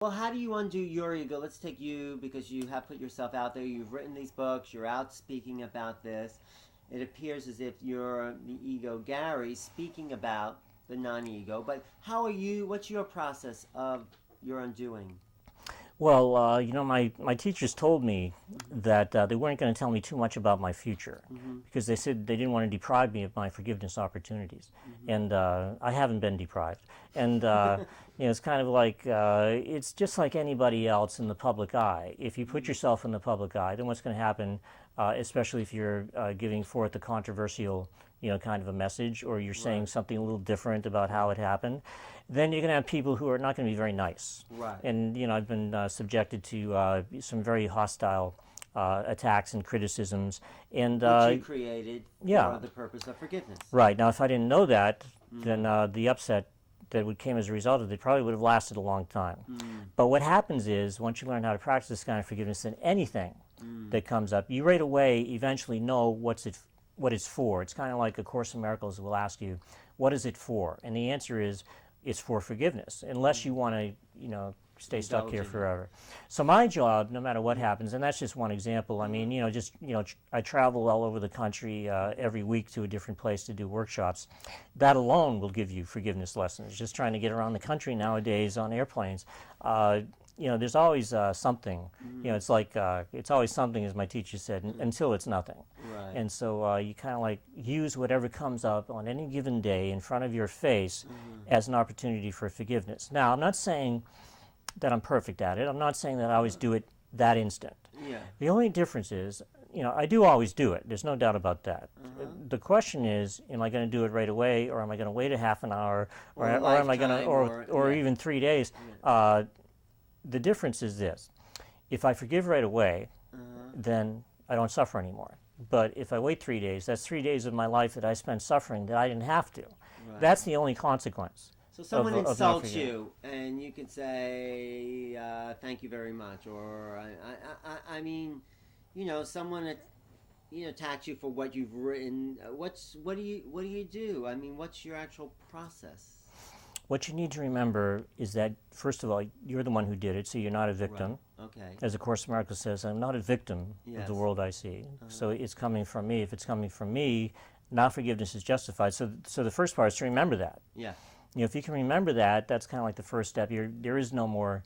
Well, how do you undo your ego? Let's take you because you have put yourself out there. You've written these books. You're out speaking about this. It appears as if you're the ego Gary speaking about the non-ego. But how are you? What's your process of your undoing? Well, my teachers told me Mm-hmm. that they weren't going to tell me too much about my future Mm-hmm. because they said they didn't want to deprive me of my forgiveness opportunities. Mm-hmm. And I haven't been deprived. And it's kind of like it's just like anybody else in the public eye. If you put Mm-hmm. yourself in the public eye, then what's going to happen, especially if you're giving forth a controversial, kind of a message, or you're saying Right. something a little different about how it happened, then you're going to have people who are not going to be very nice. Right. And I've been subjected to some very hostile attacks and criticisms. And Which you created yeah, for the purpose of forgiveness. right. Now, if I didn't know that, then Mm-hmm. the upset that would came as a result of it probably would have lasted a long time. Mm-hmm. But what happens is, once you learn how to practice this kind of forgiveness, then anything Mm-hmm. that comes up, you right away eventually know what it's for. It's kind of like A Course in Miracles will ask you, what is it for? And the answer is, it's for forgiveness, unless you want to, stay stuck here Indulging. forever. So my job, no matter what happens, and that's just one example. I mean, I travel all over the country every week to a different place to do workshops. That alone will give you forgiveness lessons. Just trying to get around the country nowadays on airplanes. There's always something. It's like it's always something, as my teacher said, until it's nothing. Right. And so you kind of like use whatever comes up on any given day in front of your face as an opportunity for forgiveness. Now, I'm not saying that I'm perfect at it. I'm not saying that I always do it that instant. Yeah. The only difference is, I do always do it. There's no doubt about that. The question is, am I going to do it right away, or am I going to wait a half an hour, Or a am I going to, lifetime, or yeah. even 3 days? Yeah. The difference is this: if I forgive right away, Uh-huh. then I don't suffer anymore. But if I wait 3 days, that's 3 days of my life that I spent suffering that I didn't have to. Right. That's the only consequence. So someone of not insults forgiving. you, and you can say, "Thank you very much," or I mean, someone attacks you for what you've written. What do you do? I mean, what's your actual process? What you need to remember is that, first of all, you're the one who did it, so you're not a victim. Right. Okay. As A Course in Miracles says, I'm not a victim of the Yes. world I see. Uh-huh. So it's coming from me. If it's coming from me, now forgiveness is justified. So the first part is to remember that. Yeah. If you can remember that, that's kind of like the first step. There is no more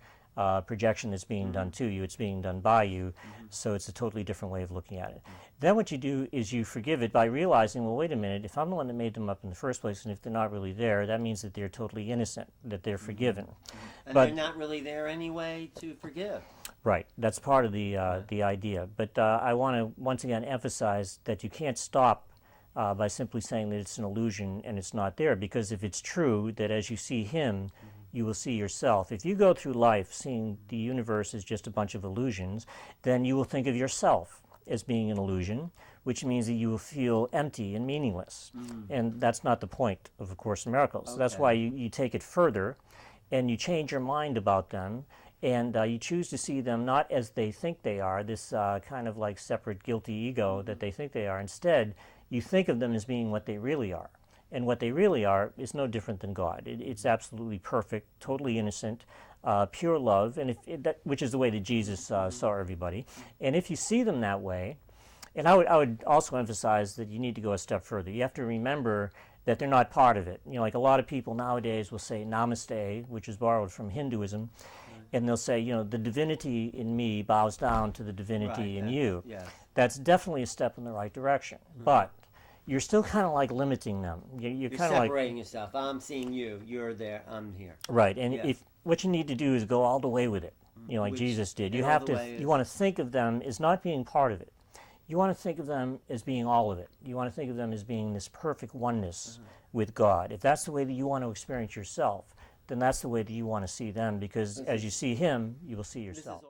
projection that's being done to you. It's being done by you. So it's a totally different way of looking at it. Then what you do is you forgive it by realizing, well, wait a minute, if I'm the one that made them up in the first place, and if they're not really there, that means that they're totally innocent, that they're forgiven. And But- they're not really there anyway to forgive. Right, that's part of the idea. But I want to once again emphasize that you can't stop by simply saying that it's an illusion and it's not there, because if it's true that as you see him, you will see yourself. If you go through life seeing the universe as just a bunch of illusions, then you will think of yourself as being an illusion, which means that you will feel empty and meaningless. And that's not the point of A Course in Miracles. So that's Okay. why you take it further and you change your mind about them, and you choose to see them not as they think they are, this kind of like separate guilty ego that they think they are. Instead, you think of them as being what they really are. And what they really are is no different than God. It's absolutely perfect, totally innocent, pure love, and which is the way that Jesus saw everybody. And if you see them that way, and I would also emphasize that you need to go a step further. You have to remember that they're not part of it. Like a lot of people nowadays will say namaste, which is borrowed from Hinduism, and they'll say, the divinity in me bows down to the divinity in you. Yes. That's definitely a step in the right direction. But you're still kind of like limiting them. You're You're kind of like, separating yourself. I'm seeing you. You're there. I'm here. right. And Yeah. if what you need to do is go all the way with it, like Which- Jesus did. and You all have the to. way You is- want to think of them as not being part of it. You want to think of them as being all of it. You want to think of them as being this perfect oneness with God. If that's the way that you want to experience yourself, then that's the way that you want to see them, because as you see him, you will see This is yourself.